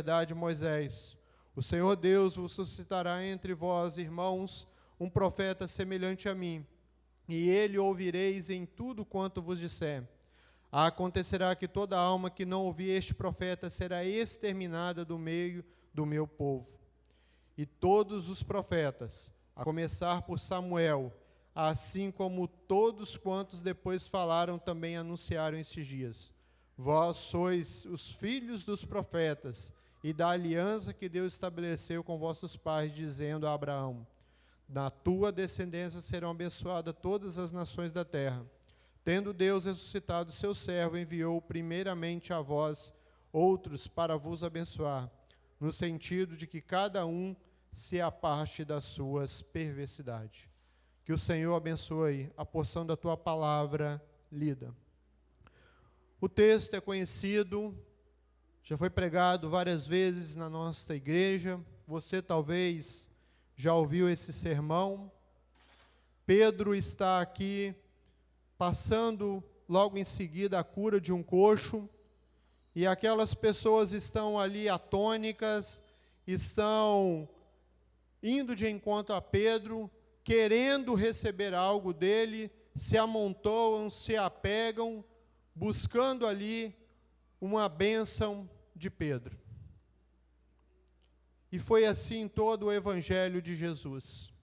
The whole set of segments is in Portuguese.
piedade, Moisés. O Senhor Deus vos suscitará entre vós, irmãos, um profeta semelhante a mim, e ele ouvireis em tudo quanto vos disser. Acontecerá que toda alma que não ouvir este profeta será exterminada do meio do meu povo. E todos os profetas, a começar por Samuel, assim como todos quantos depois falaram, também anunciaram estes dias. Vós sois os filhos dos profetas e da aliança que Deus estabeleceu com vossos pais, dizendo a Abraão: na tua descendência serão abençoadas todas as nações da terra. Tendo Deus ressuscitado seu servo, enviou primeiramente a vós outros para vos abençoar, no sentido de que cada um se aparte das suas perversidades. Que o Senhor abençoe a porção da tua palavra lida. O texto é conhecido, já foi pregado várias vezes na nossa igreja. Você talvez já ouviu esse sermão. Pedro está aqui passando logo em seguida a cura de um coxo, e aquelas pessoas estão ali atônicas, estão indo de encontro a Pedro, querendo receber algo dele, se amontoam, se apegam, buscando ali uma bênção de Pedro. E foi assim todo o evangelho de Jesus.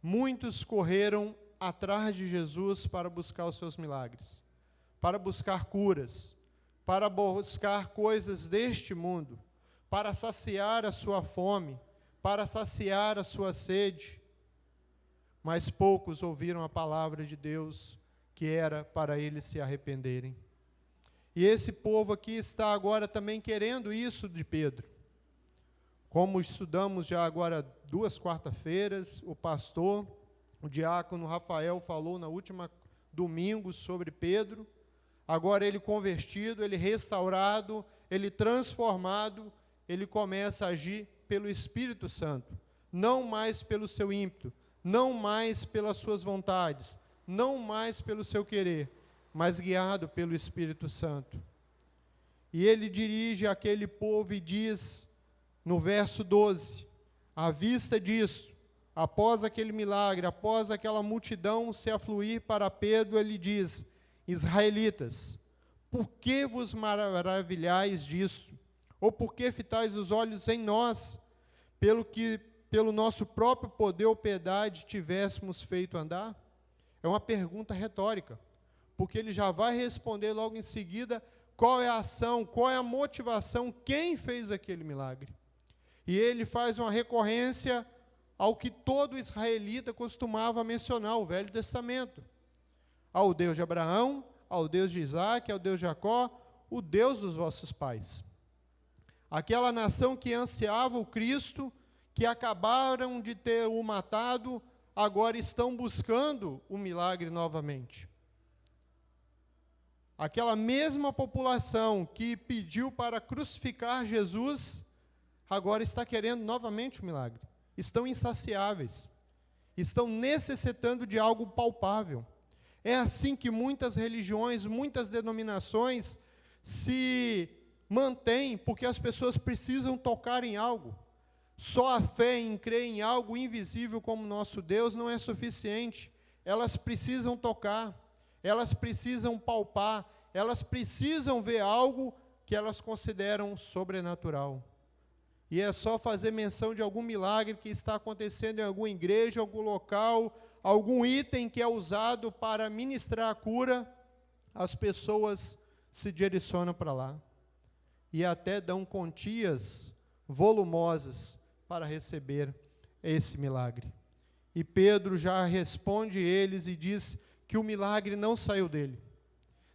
Muitos correram atrás de Jesus para buscar os seus milagres, para buscar curas, para buscar coisas deste mundo, para saciar a sua fome, para saciar a sua sede. Mas poucos ouviram a palavra de Deus, que era para eles se arrependerem. E esse povo aqui está agora também querendo isso de Pedro. Como estudamos já agora 2 quarta-feiras, o pastor, o diácono Rafael falou na última domingo sobre Pedro. Agora ele convertido, ele restaurado, ele transformado, ele começa a agir pelo Espírito Santo, não mais pelo seu ímpeto, não mais pelas suas vontades, não mais pelo seu querer, mas guiado pelo Espírito Santo. E ele dirige aquele povo e diz, no verso 12, à vista disso, após aquele milagre, após aquela multidão se afluir para Pedro, ele diz: israelitas, por que vos maravilhais disso? Ou por que fitais os olhos em nós, pelo nosso próprio poder ou piedade tivéssemos feito andar? É uma pergunta retórica, porque ele já vai responder logo em seguida qual é a ação, qual é a motivação, quem fez aquele milagre. E ele faz uma recorrência ao que todo israelita costumava mencionar, o Velho Testamento. Ao Deus de Abraão, ao Deus de Isaac, ao Deus de Jacó, o Deus dos vossos pais. Aquela nação que ansiava o Cristo, que acabaram de ter o matado, agora estão buscando o milagre novamente. Aquela mesma população que pediu para crucificar Jesus, agora está querendo novamente o milagre. Estão insaciáveis, estão necessitando de algo palpável. É assim que muitas religiões, muitas denominações se mantêm, porque as pessoas precisam tocar em algo. Só a fé em crer em algo invisível como nosso Deus não é suficiente. Elas precisam tocar, elas precisam palpar, elas precisam ver algo que elas consideram sobrenatural. E é só fazer menção de algum milagre que está acontecendo em alguma igreja, algum local, algum item que é usado para ministrar a cura, as pessoas se direcionam para lá. E até dão quantias volumosas para receber esse milagre. E Pedro já responde eles e diz que o milagre não saiu dele.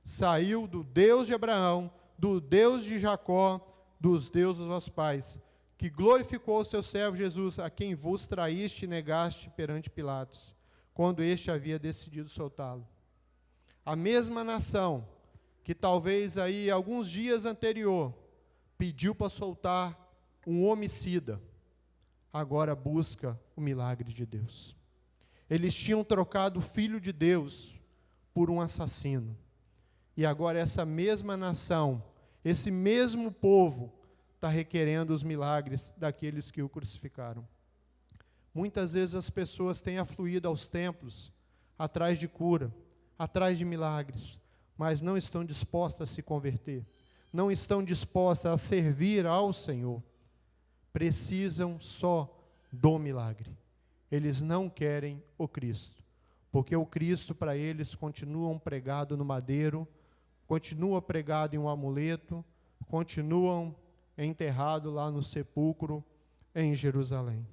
Saiu do Deus de Abraão, do Deus de Jacó, dos deuses dos vossos pais, que glorificou o seu servo Jesus, a quem vos traíste e negaste perante Pilatos, quando este havia decidido soltá-lo. A mesma nação que talvez aí alguns dias anterior pediu para soltar um homicida, agora busca o milagre de Deus. Eles tinham trocado o Filho de Deus por um assassino. E agora essa mesma nação, esse mesmo povo, está requerendo os milagres daqueles que o crucificaram. Muitas vezes as pessoas têm afluído aos templos, atrás de cura, atrás de milagres, mas não estão dispostas a se converter, não estão dispostas a servir ao Senhor. Precisam só do milagre. Eles não querem o Cristo, porque o Cristo para eles continua pregado no madeiro, continua pregado em um amuleto, continuam enterrado lá no sepulcro em Jerusalém.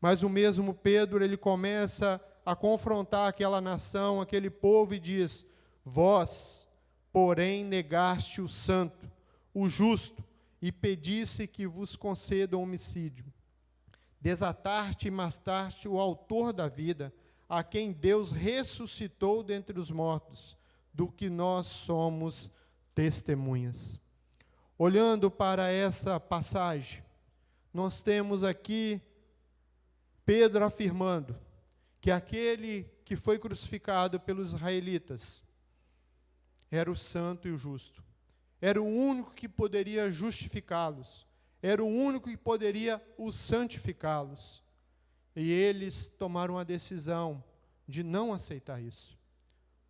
Mas o mesmo Pedro, ele começa a confrontar aquela nação, aquele povo e diz: vós, porém, negaste o santo, o justo, e pedisse que vos conceda homicídio. Desataste e mataste o autor da vida, a quem Deus ressuscitou dentre os mortos, do que nós somos testemunhas. Olhando para essa passagem, nós temos aqui Pedro afirmando que aquele que foi crucificado pelos israelitas era o santo e o justo, era o único que poderia justificá-los, era o único que poderia os santificá-los. E eles tomaram a decisão de não aceitar isso,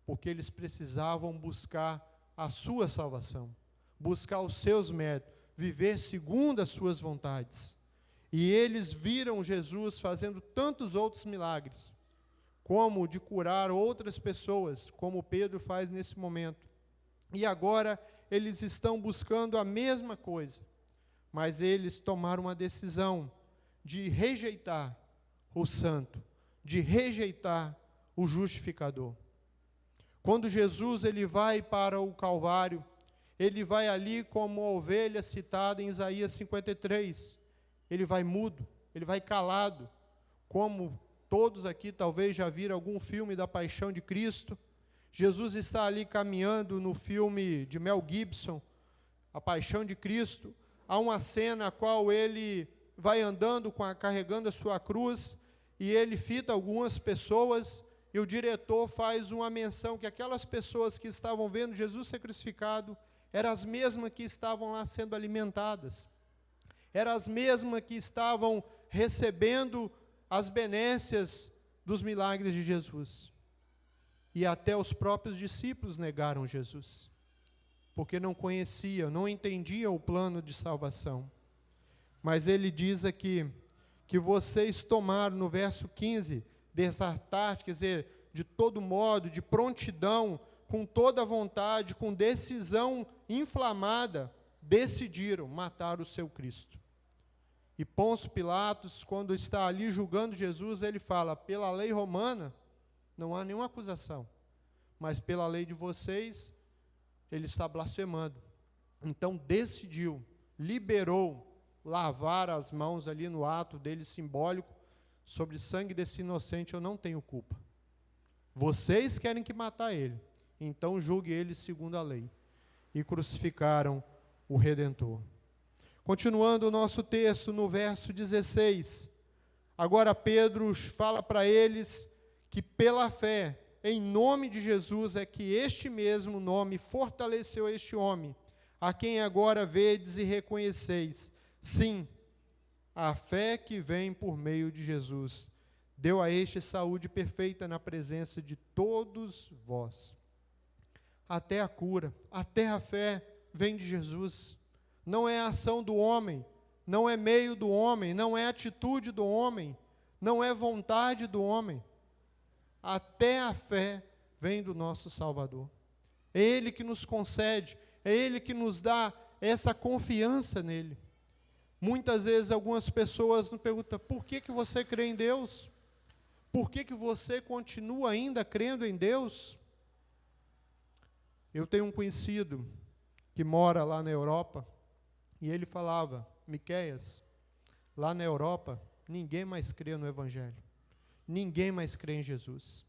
porque eles precisavam buscar a sua salvação, buscar os seus méritos, viver segundo as suas vontades. E eles viram Jesus fazendo tantos outros milagres, como de curar outras pessoas, como Pedro faz nesse momento. E agora eles estão buscando a mesma coisa, mas eles tomaram uma decisão de rejeitar o santo, de rejeitar o justificador. Quando Jesus ele vai para o Calvário, ele vai ali como a ovelha citada em Isaías 53, ele vai mudo, ele vai calado, como todos aqui talvez já viram algum filme da Paixão de Cristo. Jesus está ali caminhando no filme de Mel Gibson, A Paixão de Cristo. Há uma cena a qual ele vai andando, carregando a sua cruz, e ele fita algumas pessoas, e o diretor faz uma menção que aquelas pessoas que estavam vendo Jesus ser crucificado eram as mesmas que estavam lá sendo alimentadas, eram as mesmas que estavam recebendo as benécias dos milagres de Jesus. E até os próprios discípulos negaram Jesus, porque não conheciam, não entendiam o plano de salvação. Mas ele diz aqui, que vocês tomaram, no verso 15, desatar, quer dizer, de todo modo, de prontidão, com toda a vontade, com decisão inflamada, decidiram matar o seu Cristo. E Pôncio Pilatos, quando está ali julgando Jesus, ele fala: pela lei romana, não há nenhuma acusação, mas pela lei de vocês, ele está blasfemando. Então decidiu, liberou, lavar as mãos ali no ato dele simbólico, sobre sangue desse inocente eu não tenho culpa. Vocês querem que matar ele, então julgue ele segundo a lei. E crucificaram o Redentor. Continuando o nosso texto, no verso 16, agora Pedro fala para eles que pela fé, em nome de Jesus, é que este mesmo nome fortaleceu este homem, a quem agora vedes e reconheceis. Sim, a fé que vem por meio de Jesus deu a este saúde perfeita na presença de todos vós. Até a cura, até a fé vem de Jesus. Não é a ação do homem, não é meio do homem, não é atitude do homem, não é vontade do homem. Até a fé vem do nosso Salvador. É Ele que nos concede, é Ele que nos dá essa confiança nele. Muitas vezes algumas pessoas nos perguntam: por que você crê em Deus? Por que você continua ainda crendo em Deus? Eu tenho um conhecido que mora lá na Europa, e ele falava: Miqueias, lá na Europa, ninguém mais crê no Evangelho. Ninguém mais crê em Jesus.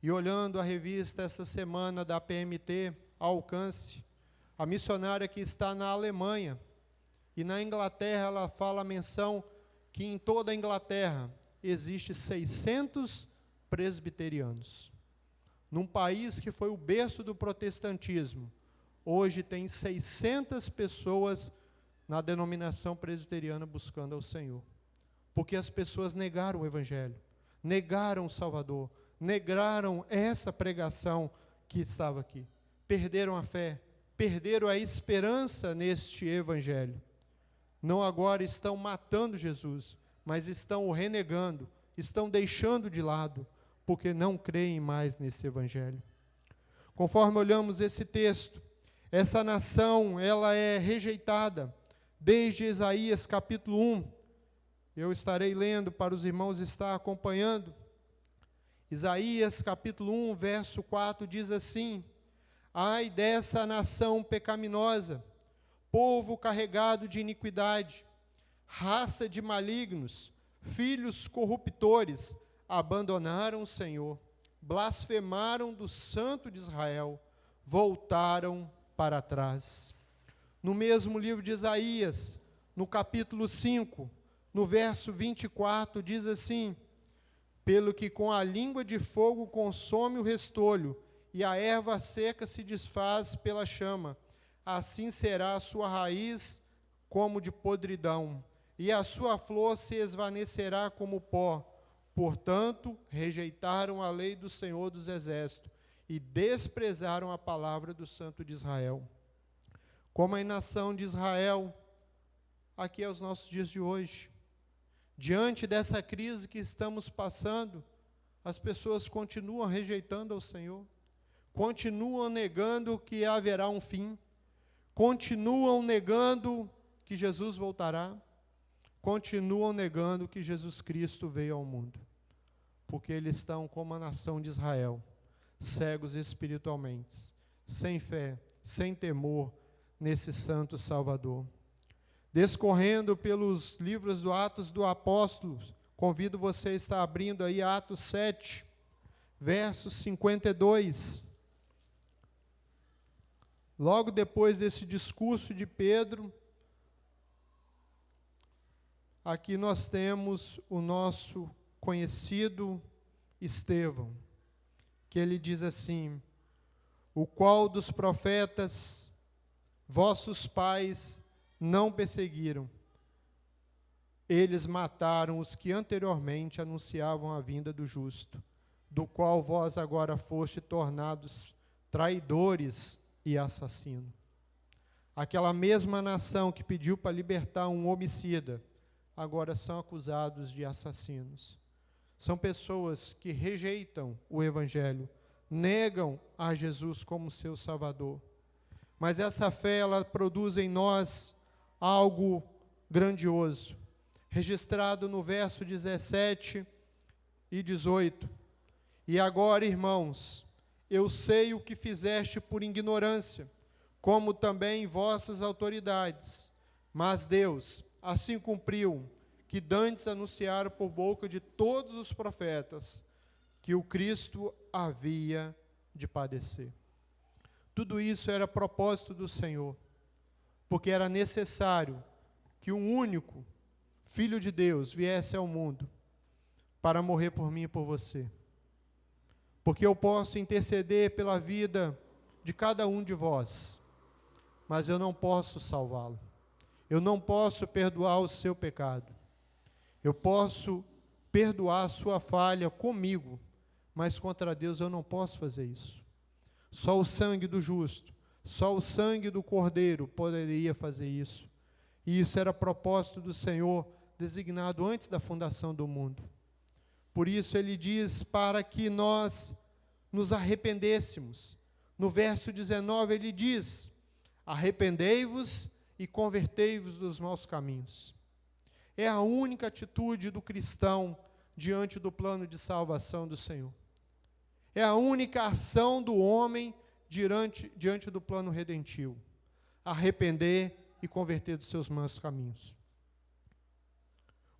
E olhando a revista essa semana da PMT, Alcance, a missionária que está na Alemanha, e na Inglaterra ela fala a menção que em toda a Inglaterra existe 600 presbiterianos. Num país que foi o berço do protestantismo, hoje tem 600 pessoas na denominação presbiteriana buscando ao Senhor. Porque as pessoas negaram o Evangelho, negaram o Salvador, negaram essa pregação que estava aqui. Perderam a fé, perderam a esperança neste Evangelho. Não agora estão matando Jesus, mas estão o renegando, estão deixando de lado, porque não creem mais nesse Evangelho. Conforme olhamos esse texto, essa nação, ela é rejeitada, desde Isaías capítulo 1, eu estarei lendo para os irmãos estar acompanhando. Isaías capítulo 1, verso 4, diz assim: ai dessa nação pecaminosa, povo carregado de iniquidade, raça de malignos, filhos corruptores, abandonaram o Senhor, blasfemaram do Santo de Israel, voltaram para trás. No mesmo livro de Isaías, no capítulo 5, no verso 24, diz assim: pelo que com a língua de fogo consome o restolho, e a erva seca se desfaz pela chama, assim será a sua raiz como de podridão, e a sua flor se esvanecerá como pó. Portanto, rejeitaram a lei do Senhor dos Exércitos, e desprezaram a palavra do Santo de Israel. Como a nação de Israel, aqui é os nossos dias de hoje. Diante dessa crise que estamos passando, as pessoas continuam rejeitando ao Senhor, continuam negando que haverá um fim, continuam negando que Jesus voltará, continuam negando que Jesus Cristo veio ao mundo, porque eles estão como a nação de Israel, cegos espiritualmente, sem fé, sem temor nesse santo Salvador. Descorrendo pelos livros do Atos do Apóstolo, convido você a estar abrindo aí Atos 7, verso 52. Logo depois desse discurso de Pedro, aqui nós temos o nosso conhecido Estevão, que ele diz assim: o qual dos profetas vossos pais não perseguiram, eles mataram os que anteriormente anunciavam a vinda do justo, do qual vós agora foste tornados traidores e assassinos. Aquela mesma nação que pediu para libertar um homicida, agora são acusados de assassinos. São pessoas que rejeitam o Evangelho, negam a Jesus como seu Salvador. Mas essa fé, ela produz em nós algo grandioso, registrado no verso 17 e 18. E agora, irmãos, eu sei o que fizeste por ignorância, como também vossas autoridades. Mas Deus assim cumpriu, que dantes anunciaram por boca de todos os profetas, que o Cristo havia de padecer. Tudo isso era propósito do Senhor, porque era necessário que um único Filho de Deus viesse ao mundo para morrer por mim e por você. Porque eu posso interceder pela vida de cada um de vós, mas eu não posso salvá-lo. Eu não posso perdoar o seu pecado. Eu posso perdoar a sua falha comigo, mas contra Deus eu não posso fazer isso. Só o sangue do justo, só o sangue do Cordeiro poderia fazer isso. E isso era propósito do Senhor, designado antes da fundação do mundo. Por isso ele diz para que nós nos arrependêssemos. No verso 19 ele diz: arrependei-vos e convertei-vos dos maus caminhos. É a única atitude do cristão diante do plano de salvação do Senhor. É a única ação do homem diante do plano redentivo. Arrepender e converter dos seus maus caminhos.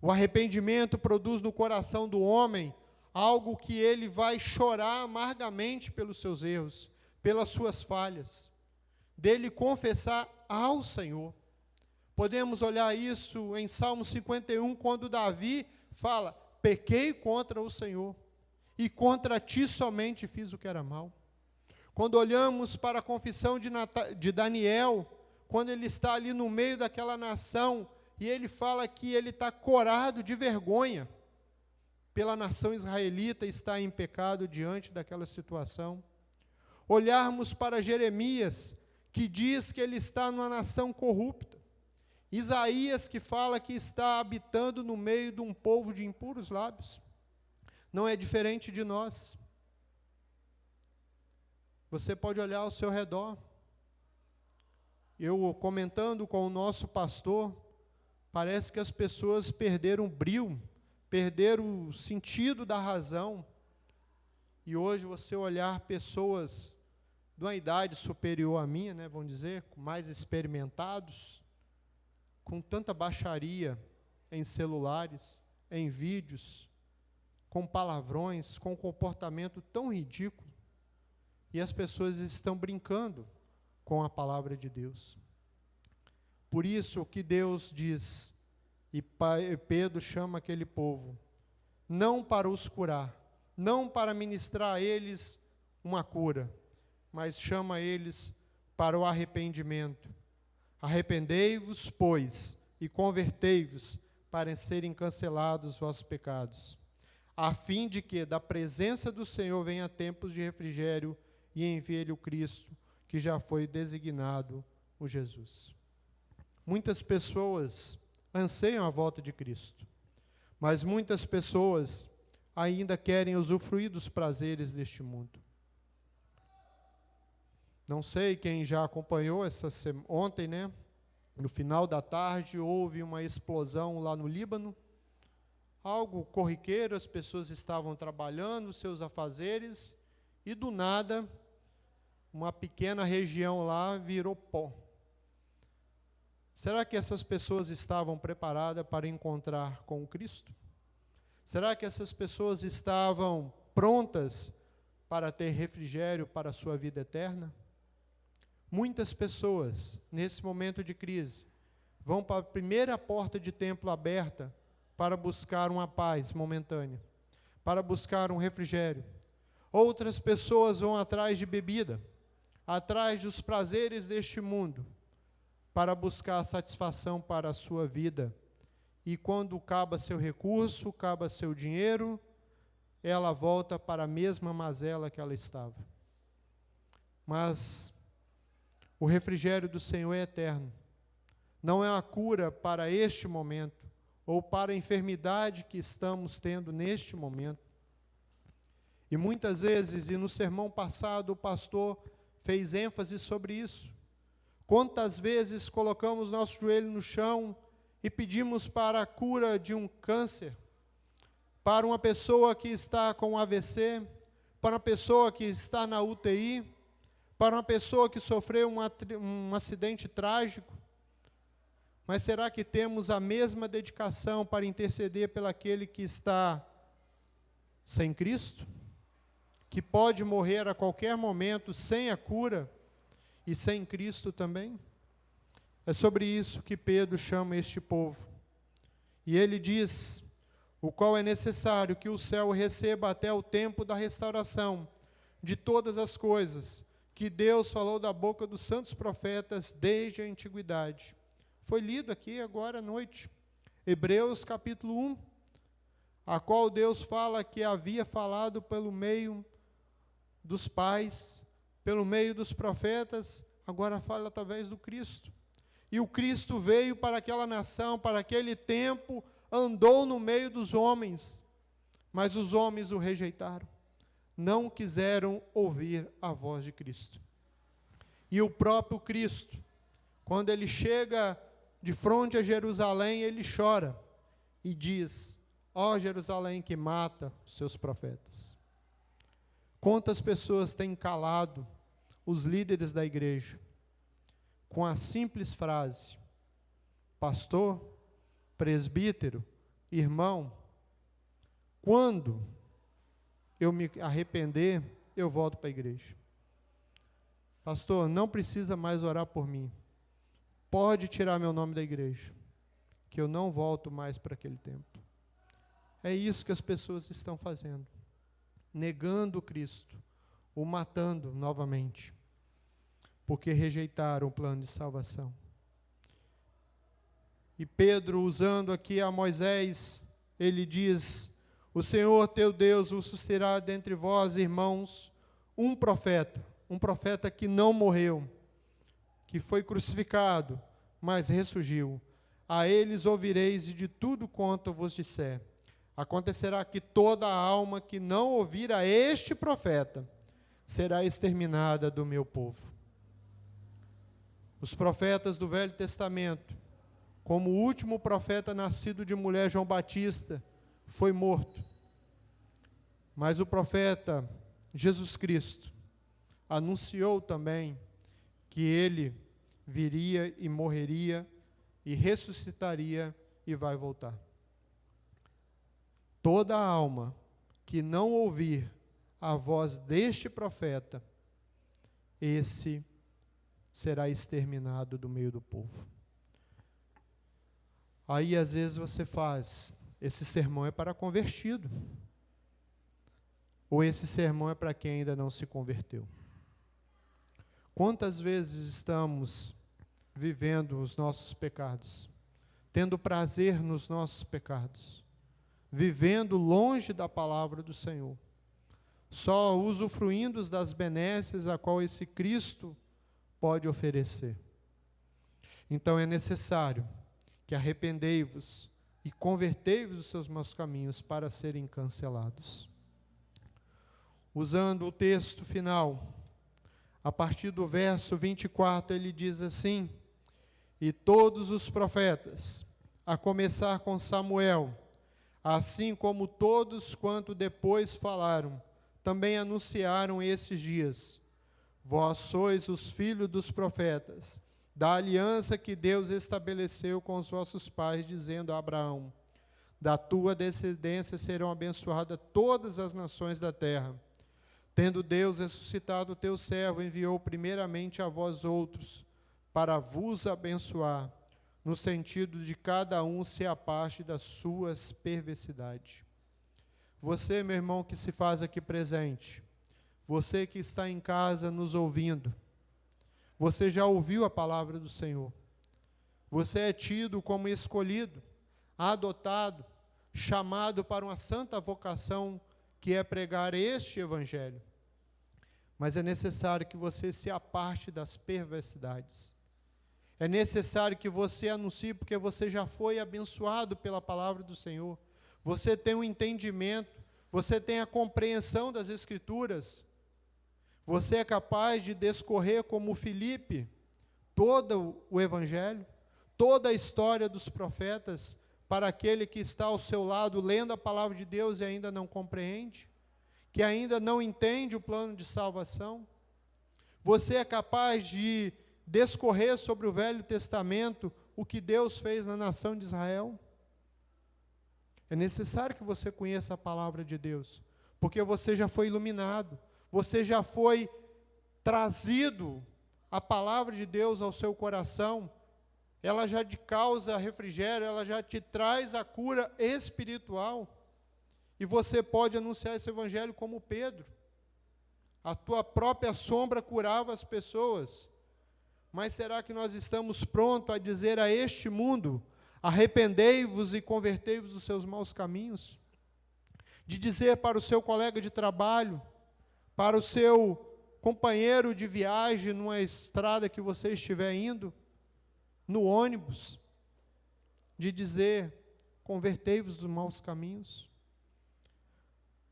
O arrependimento produz no coração do homem algo que ele vai chorar amargamente pelos seus erros, pelas suas falhas, dele confessar ao Senhor. Podemos olhar isso em Salmo 51, quando Davi fala: pequei contra o Senhor, e contra ti somente fiz o que era mal. Quando olhamos para a confissão de Daniel, quando ele está ali no meio daquela nação, e ele fala que ele está corado de vergonha pela nação israelita estar em pecado diante daquela situação. Olharmos para Jeremias, que diz que ele está numa nação corrupta. Isaías, que fala que está habitando no meio de um povo de impuros lábios. Não é diferente de nós. Você pode olhar ao seu redor. Eu comentando com o nosso pastor, parece que as pessoas perderam o brio, perderam o sentido da razão. E hoje você olhar pessoas de uma idade superior à minha, né, vamos dizer, mais experimentados, com tanta baixaria em celulares, em vídeos, com palavrões, com comportamento tão ridículo, e as pessoas estão brincando com a palavra de Deus. Por isso que Deus diz, e Pedro chama aquele povo, não para os curar, não para ministrar a eles uma cura, mas chama eles para o arrependimento. Arrependei-vos, pois, e convertei-vos, para serem cancelados os vossos pecados, a fim de que da presença do Senhor venha tempos de refrigério e envie-lhe o Cristo, que já foi designado o Jesus. Muitas pessoas anseiam a volta de Cristo, mas muitas pessoas ainda querem usufruir dos prazeres deste mundo. Não sei quem já acompanhou ontem, né? No final da tarde houve uma explosão lá no Líbano, algo corriqueiro, as pessoas estavam trabalhando seus afazeres e do nada uma pequena região lá virou pó. Será que essas pessoas estavam preparadas para encontrar com o Cristo? Será que essas pessoas estavam prontas para ter refrigério para a sua vida eterna? Muitas pessoas, nesse momento de crise, vão para a primeira porta de templo aberta para buscar uma paz momentânea, para buscar um refrigério. Outras pessoas vão atrás de bebida, atrás dos prazeres deste mundo, para buscar satisfação para a sua vida. E quando acaba seu recurso, acaba seu dinheiro, ela volta para a mesma mazela que ela estava. Mas o refrigério do Senhor é eterno. Não é a cura para este momento, ou para a enfermidade que estamos tendo neste momento. E muitas vezes, e no sermão passado, o pastor fez ênfase sobre isso. Quantas vezes colocamos nosso joelho no chão e pedimos para a cura de um câncer, para uma pessoa que está com AVC, para uma pessoa que está na UTI, para uma pessoa que sofreu um acidente trágico. Mas será que temos a mesma dedicação para interceder pelaquele que está sem Cristo? Que pode morrer a qualquer momento sem a cura e sem Cristo também? É sobre isso que Pedro chama este povo. E ele diz, o qual é necessário que o céu receba até o tempo da restauração de todas as coisas, que Deus falou da boca dos santos profetas desde a antiguidade. Foi lido aqui agora à noite, Hebreus capítulo 1, a qual Deus fala que havia falado pelo meio dos pais, pelo meio dos profetas, agora fala através do Cristo. E o Cristo veio para aquela nação, para aquele tempo, andou no meio dos homens, mas os homens o rejeitaram. Não quiseram ouvir a voz de Cristo. E o próprio Cristo, quando ele chega de frente a Jerusalém, ele chora e diz, ó Jerusalém que mata os seus profetas. Quantas pessoas têm calado os líderes da igreja com a simples frase, pastor, presbítero, irmão, quando eu me arrepender, eu volto para a igreja. Pastor, não precisa mais orar por mim. Pode tirar meu nome da igreja, que eu não volto mais para aquele templo. É isso que as pessoas estão fazendo. Negando Cristo, o matando novamente, porque rejeitaram o plano de salvação. E Pedro, usando aqui a Moisés, ele diz: o Senhor teu Deus vos susterá dentre vós, irmãos, um profeta que não morreu, que foi crucificado, mas ressurgiu. A eles ouvireis e de tudo quanto vos disser. Acontecerá que toda a alma que não ouvir a este profeta será exterminada do meu povo. Os profetas do Velho Testamento, como o último profeta nascido de mulher, João Batista, foi morto. Mas o profeta Jesus Cristo anunciou também que ele viria e morreria e ressuscitaria e vai voltar. Toda alma que não ouvir a voz deste profeta, esse será exterminado do meio do povo. Aí, às vezes, você faz, esse sermão é para convertido, ou esse sermão é para quem ainda não se converteu. Quantas vezes estamos vivendo os nossos pecados, tendo prazer nos nossos pecados, vivendo longe da palavra do Senhor, só usufruindo das benesses a qual esse Cristo pode oferecer. Então é necessário que arrependei-vos e convertei-vos dos seus maus caminhos para serem cancelados. Usando o texto final, a partir do verso 24, ele diz assim: e todos os profetas, a começar com Samuel, assim como todos quanto depois falaram, também anunciaram esses dias. Vós sois os filhos dos profetas, da aliança que Deus estabeleceu com os vossos pais, dizendo a Abraão: da tua descendência serão abençoadas todas as nações da terra. Tendo Deus ressuscitado o teu servo, enviou primeiramente a vós outros, para vos abençoar, no sentido de cada um se aparte das suas perversidades. Você, meu irmão, que se faz aqui presente, você que está em casa nos ouvindo, você já ouviu a palavra do Senhor. Você é tido como escolhido, adotado, chamado para uma santa vocação, que é pregar este evangelho. Mas é necessário que você se aparte das perversidades. É necessário que você anuncie, porque você já foi abençoado pela palavra do Senhor. Você tem um entendimento, você tem a compreensão das Escrituras. Você é capaz de discorrer como Filipe todo o evangelho, toda a história dos profetas, para aquele que está ao seu lado lendo a palavra de Deus e ainda não compreende, que ainda não entende o plano de salvação. Você é capaz de discorrer sobre o Velho Testamento, o que Deus fez na nação de Israel. É necessário que você conheça a palavra de Deus, porque você já foi iluminado, você já foi trazido a palavra de Deus ao seu coração. Ela já te causa refrigério, ela já te traz a cura espiritual. E você pode anunciar esse evangelho como Pedro. A tua própria sombra curava as pessoas. Mas será que nós estamos prontos a dizer a este mundo: arrependei-vos e convertei-vos dos seus maus caminhos? De dizer para o seu colega de trabalho, para o seu companheiro de viagem numa estrada que você estiver indo, no ônibus, de dizer: convertei-vos dos maus caminhos.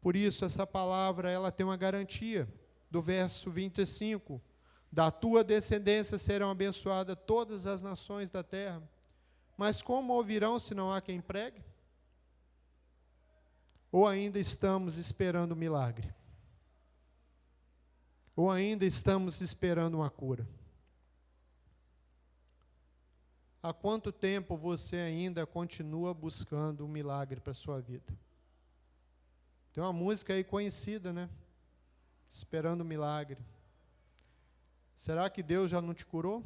Por isso, essa palavra, ela tem uma garantia, do verso 25, da tua descendência serão abençoadas todas as nações da terra. Mas como ouvirão se não há quem pregue? Ou ainda estamos esperando um milagre? Ou ainda estamos esperando uma cura? Há quanto tempo você ainda continua buscando um milagre para a sua vida? Tem uma música aí conhecida, né? Esperando um milagre. Será que Deus já não te curou?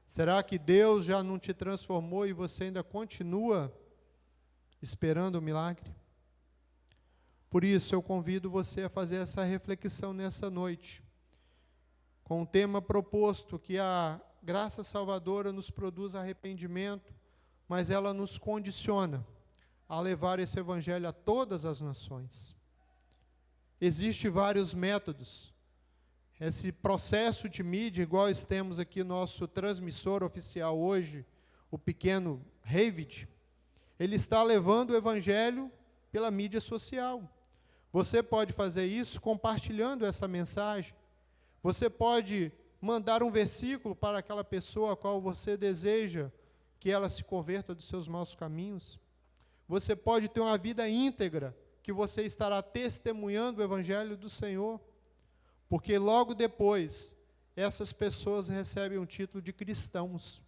Será que Deus já não te transformou e você ainda continua esperando um milagre? Por isso, eu convido você a fazer essa reflexão nessa noite, com o tema proposto, que a graça salvadora nos produz arrependimento, mas ela nos condiciona a levar esse evangelho a todas as nações. Existem vários métodos. Esse processo de mídia, igual temos aqui nosso transmissor oficial hoje, o pequeno David, ele está levando o evangelho pela mídia social. Você pode fazer isso compartilhando essa mensagem. Você pode mandar um versículo para aquela pessoa a qual você deseja que ela se converta dos seus maus caminhos. Você pode ter uma vida íntegra, que você estará testemunhando o evangelho do Senhor, porque logo depois, essas pessoas recebem o título de cristãos,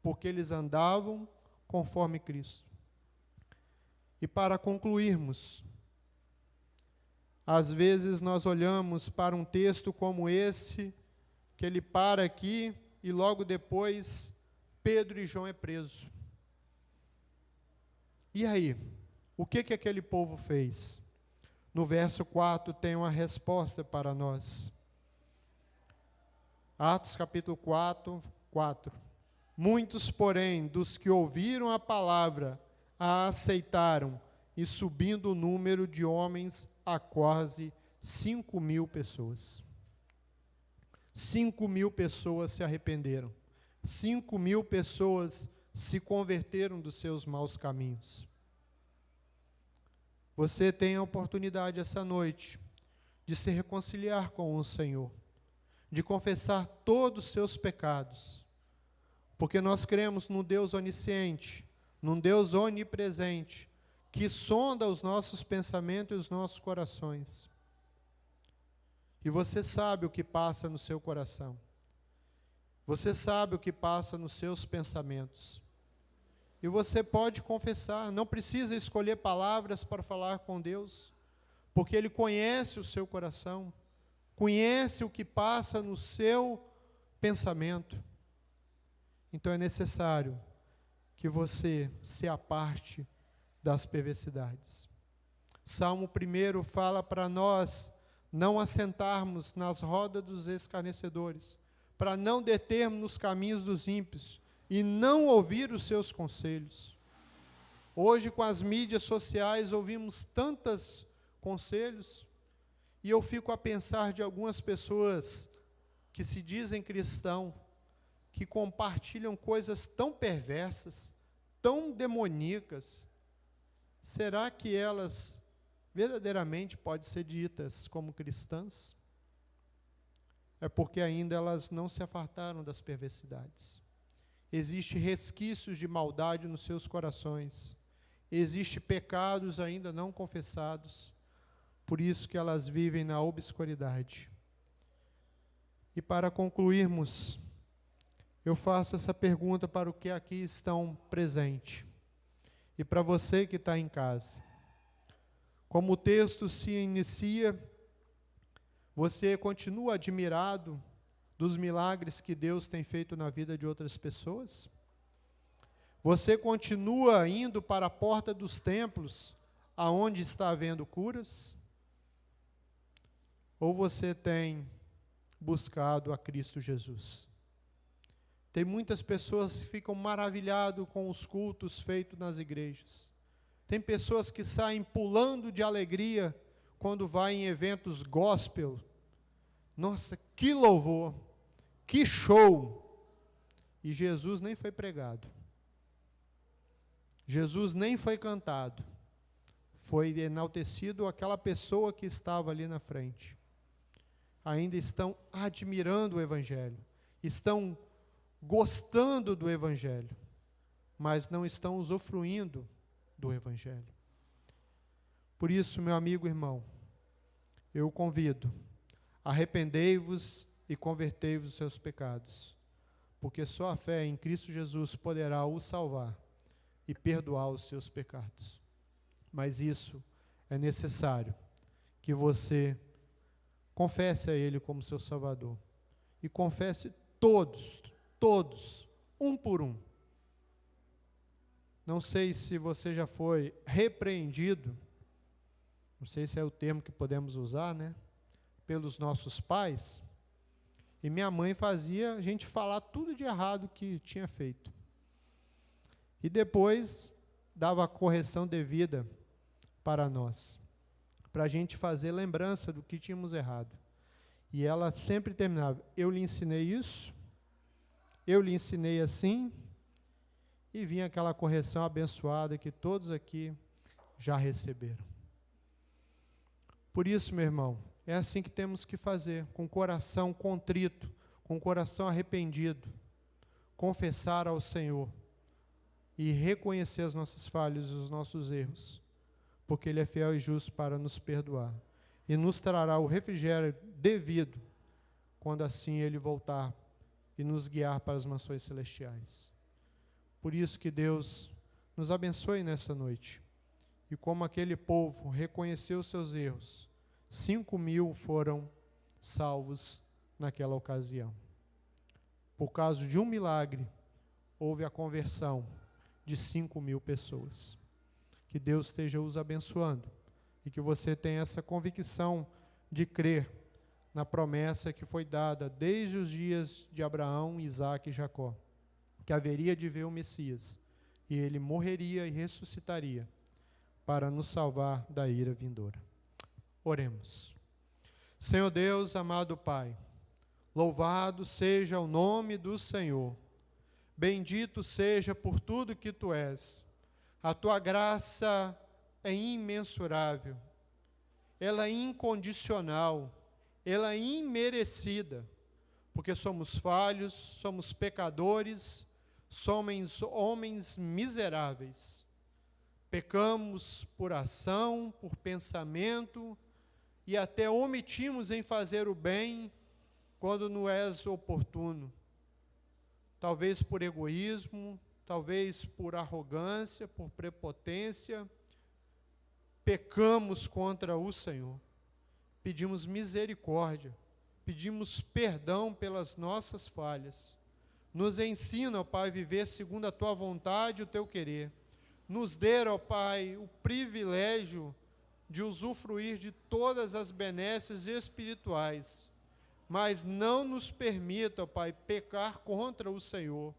porque eles andavam conforme Cristo. E para concluirmos, às vezes nós olhamos para um texto como esse, que ele para aqui, e logo depois, Pedro e João é preso. E aí? O que aquele povo fez? No verso 4 tem uma resposta para nós. Atos capítulo 4. Muitos, porém, dos que ouviram a palavra, a aceitaram, e subindo o número de homens a quase 5.000 pessoas. 5.000 pessoas se arrependeram. 5.000 pessoas se converteram dos seus maus caminhos. Você tem a oportunidade essa noite de se reconciliar com o Senhor, de confessar todos os seus pecados, porque nós cremos num Deus onisciente, num Deus onipresente, que sonda os nossos pensamentos e os nossos corações. E você sabe o que passa no seu coração. Você sabe o que passa nos seus pensamentos. E você pode confessar, não precisa escolher palavras para falar com Deus, porque Ele conhece o seu coração, conhece o que passa no seu pensamento. Então é necessário que você se aparte das perversidades. Salmo 1 fala para nós não assentarmos nas rodas dos escarnecedores, para não determos nos caminhos dos ímpios, e não ouvir os seus conselhos. Hoje, com as mídias sociais, ouvimos tantos conselhos, e eu fico a pensar de algumas pessoas que se dizem cristão, que compartilham coisas tão perversas, tão demoníacas. Será que elas verdadeiramente podem ser ditas como cristãs? É porque ainda elas não se afartaram das perversidades. Existem resquícios de maldade nos seus corações. Existem pecados ainda não confessados. Por isso que elas vivem na obscuridade. E para concluirmos, eu faço essa pergunta para os que aqui estão presentes. E para você que está em casa. Como o texto se inicia, você continua admirado dos milagres que Deus tem feito na vida de outras pessoas? Você continua indo para a porta dos templos, aonde está havendo curas? Ou você tem buscado a Cristo Jesus? Tem muitas pessoas que ficam maravilhadas com os cultos feitos nas igrejas. Tem pessoas que saem pulando de alegria quando vai em eventos gospel. Nossa, que louvor! Que show! E Jesus nem foi pregado. Jesus nem foi cantado. Foi enaltecido aquela pessoa que estava ali na frente. Ainda estão admirando o Evangelho. Estão gostando do Evangelho. Mas não estão usufruindo do Evangelho. Por isso, meu amigo e irmão, eu o convido. Arrependei-vos e convertei-vos dos seus pecados, porque só a fé em Cristo Jesus poderá o salvar e perdoar os seus pecados. Mas isso é necessário que você confesse a Ele como seu Salvador e confesse todos, um por um. Não sei se você já foi repreendido, não sei se é o termo que podemos usar, né? Pelos nossos pais. E minha mãe fazia a gente falar tudo de errado que tinha feito. E depois dava a correção devida para nós, para a gente fazer lembrança do que tínhamos errado. E ela sempre terminava: eu lhe ensinei isso, eu lhe ensinei assim, e vinha aquela correção abençoada que todos aqui já receberam. Por isso, meu irmão, é assim que temos que fazer, com o coração contrito, com o coração arrependido, confessar ao Senhor e reconhecer as nossas falhas e os nossos erros, porque Ele é fiel e justo para nos perdoar e nos trará o refrigério devido quando assim Ele voltar e nos guiar para as mansões celestiais. Por isso que Deus nos abençoe nessa noite. E como aquele povo reconheceu seus erros, 5.000 foram salvos naquela ocasião. Por causa de um milagre, houve a conversão de 5.000 pessoas. Que Deus esteja os abençoando e que você tenha essa convicção de crer na promessa que foi dada desde os dias de Abraão, Isaque e Jacó, que haveria de ver o Messias, e ele morreria e ressuscitaria para nos salvar da ira vindoura. Oremos. Senhor Deus, amado Pai, louvado seja o nome do Senhor, bendito seja por tudo que Tu és. A Tua graça é imensurável, ela é incondicional, ela é imerecida, porque somos falhos, somos pecadores, somos homens miseráveis. Pecamos por ação, por pensamento, e até omitimos em fazer o bem quando não é oportuno. Talvez por egoísmo, talvez por arrogância, por prepotência, pecamos contra o Senhor. Pedimos misericórdia, pedimos perdão pelas nossas falhas. Nos ensina, ó Pai, a viver segundo a Tua vontade e o Teu querer. Nos dê, ó Pai, o privilégio de usufruir de todas as benesses espirituais, mas não nos permita, ó Pai, pecar contra o Senhor.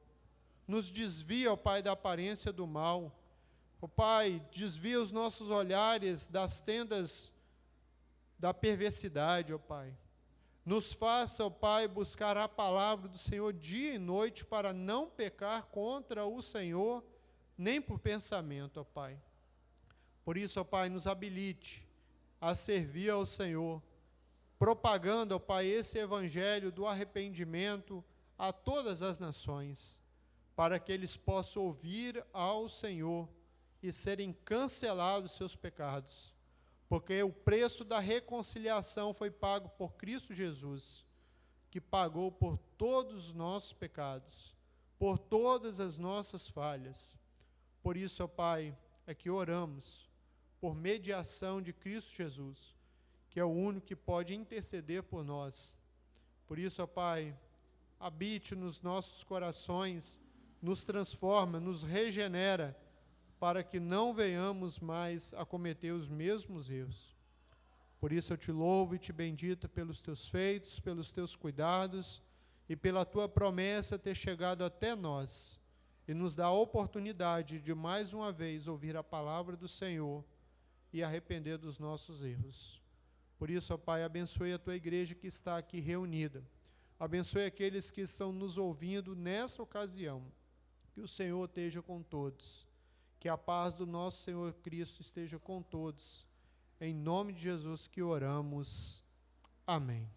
Nos desvia, ó Pai, da aparência do mal. Ó Pai, desvia os nossos olhares das tendas da perversidade, ó Pai. Nos faça, ó Pai, buscar a palavra do Senhor dia e noite para não pecar contra o Senhor, nem por pensamento, ó Pai. Por isso, ó Pai, nos habilite a servir ao Senhor, propagando, ó Pai, esse evangelho do arrependimento a todas as nações, para que eles possam ouvir ao Senhor e serem cancelados seus pecados. Porque o preço da reconciliação foi pago por Cristo Jesus, que pagou por todos os nossos pecados, por todas as nossas falhas. Por isso, ó Pai, é que oramos por mediação de Cristo Jesus, que é o único que pode interceder por nós. Por isso, ó Pai, habite nos nossos corações, nos transforma, nos regenera, para que não venhamos mais a cometer os mesmos erros. Por isso eu te louvo e te bendito pelos teus feitos, pelos teus cuidados e pela tua promessa ter chegado até nós e nos dá a oportunidade de mais uma vez ouvir a palavra do Senhor e arrepender dos nossos erros. Por isso, ó Pai, abençoe a tua igreja que está aqui reunida. Abençoe aqueles que estão nos ouvindo nessa ocasião. Que o Senhor esteja com todos. Que a paz do nosso Senhor Cristo esteja com todos. Em nome de Jesus que oramos. Amém.